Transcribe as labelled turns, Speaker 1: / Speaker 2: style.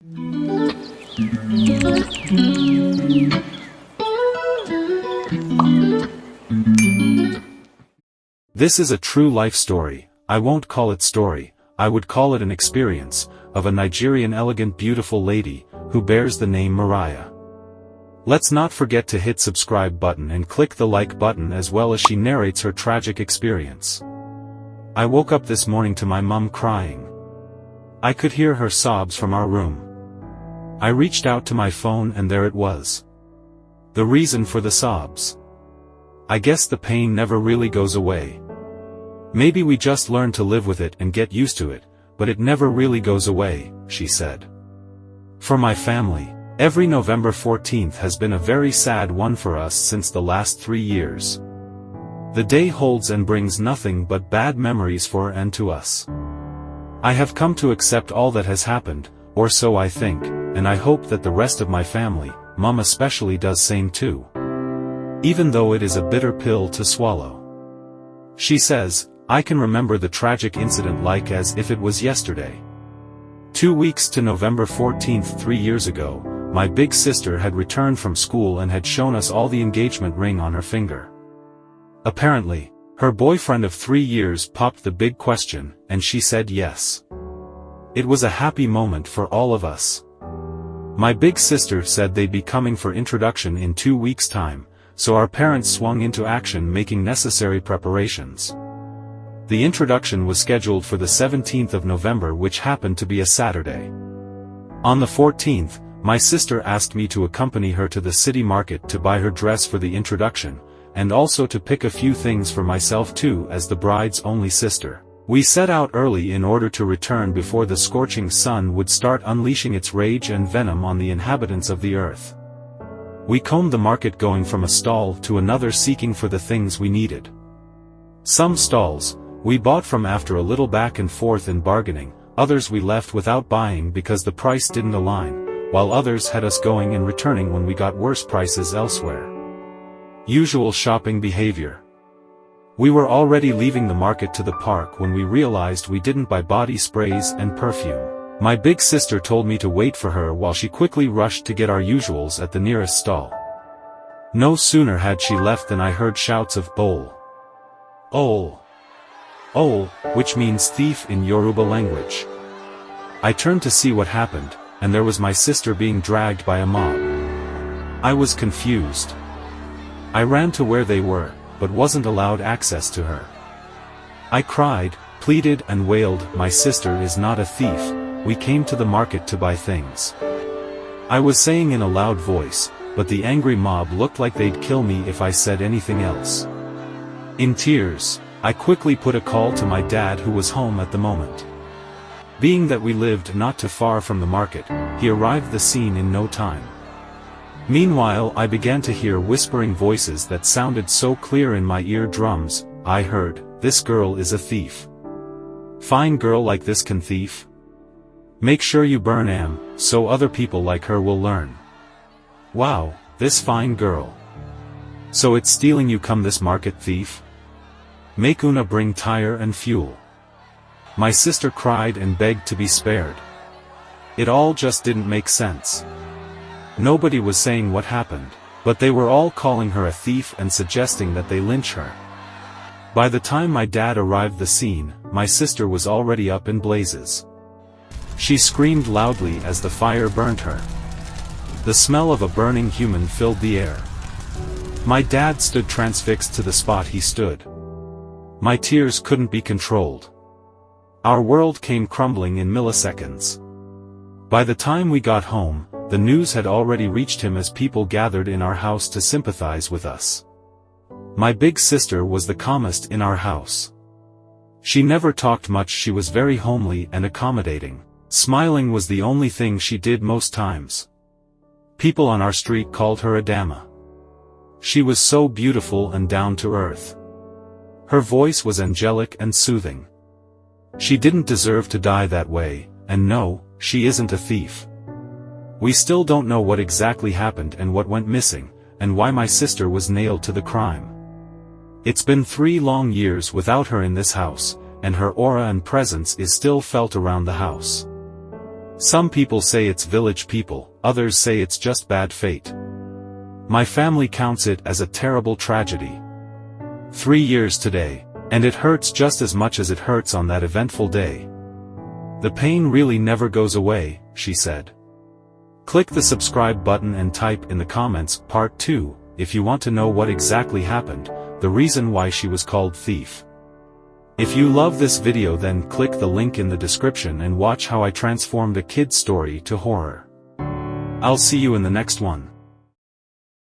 Speaker 1: This is a true life story. I won't call it story, I would call it an experience, of a Nigerian elegant beautiful lady, who bears the name Mariah. Let's not forget to hit subscribe button and click the like button as well as she narrates her tragic experience. I woke up this morning to my mum crying. I could hear her sobs from our room. I reached out to my phone and there it was. The reason for the sobs. I guess the pain never really goes away. Maybe we just learn to live with it and get used to it, but it never really goes away, she said. For my family, every November 14th has been a very sad one for us since the last 3 years. The day holds and brings nothing but bad memories for and to us. I have come to accept all that has happened, or so I think, and I hope that the rest of my family, Mum especially, does same too. Even though it is a bitter pill to swallow. She says, I can remember the tragic incident like as if it was yesterday. 2 weeks to November 14th 3 years ago, my big sister had returned from school and had shown us all the engagement ring on her finger. Apparently, her boyfriend of 3 years popped the big question, and she said yes. It was a happy moment for all of us. My big sister said they'd be coming for introduction in 2 weeks' time, so our parents swung into action making necessary preparations. The introduction was scheduled for the 17th of November, which happened to be a Saturday. On the 14th, my sister asked me to accompany her to the city market to buy her dress for the introduction, and also to pick a few things for myself too as the bride's only sister. We set out early in order to return before the scorching sun would start unleashing its rage and venom on the inhabitants of the earth. We combed the market, going from a stall to another seeking for the things we needed. Some stalls we bought from after a little back and forth in bargaining, others we left without buying because the price didn't align, while others had us going and returning when we got worse prices elsewhere. Usual shopping behavior. We were already leaving the market to the park when we realized we didn't buy body sprays and perfume. My big sister told me to wait for her while she quickly rushed to get our usuals at the nearest stall. No sooner had she left than I heard shouts of "Ole! Ole! Ole," which means thief in Yoruba language. I turned to see what happened, and there was my sister being dragged by a mob. I was confused. I ran to where they were, but wasn't allowed access to her. I cried, pleaded and wailed, "My sister is not a thief, we came to the market to buy things." I was saying in a loud voice, but the angry mob looked like they'd kill me if I said anything else. In tears, I quickly put a call to my dad, who was home at the moment. Being that we lived not too far from the market, he arrived the scene in no time. Meanwhile, I began to hear whispering voices that sounded so clear in my eardrums. I heard, "This girl is a thief. Fine girl like this can thief? Make sure you burn am, so other people like her will learn. Wow, this fine girl. So it's stealing you come this market, thief? Make una bring tire and fuel." My sister cried and begged to be spared. It all just didn't make sense. Nobody was saying what happened, but they were all calling her a thief and suggesting that they lynch her. By the time my dad arrived the scene, my sister was already up in blazes. She screamed loudly as the fire burned her. The smell of a burning human filled the air. My dad stood transfixed to the spot he stood. My tears couldn't be controlled. Our world came crumbling in milliseconds. By the time we got home, the news had already reached him as people gathered in our house to sympathize with us. My big sister was the calmest in our house. She never talked much, she was very homely and accommodating. Smiling was the only thing she did most times. People on our street called her a dama. She was so beautiful and down to earth. Her voice was angelic and soothing. She didn't deserve to die that way, and no, she isn't a thief. We still don't know what exactly happened and what went missing, and why my sister was nailed to the crime. It's been 3 long years without her in this house, and her aura and presence is still felt around the house. Some people say it's village people, others say it's just bad fate. My family counts it as a terrible tragedy. 3 years today, and it hurts just as much as it hurts on that eventful day. The pain really never goes away, she said. Click the subscribe button and type in the comments part 2 if you want to know what exactly happened, the reason why she was called Thief. If you love this video, then click the link in the description and watch how I transformed a kid's story to horror. I'll see you in the next one.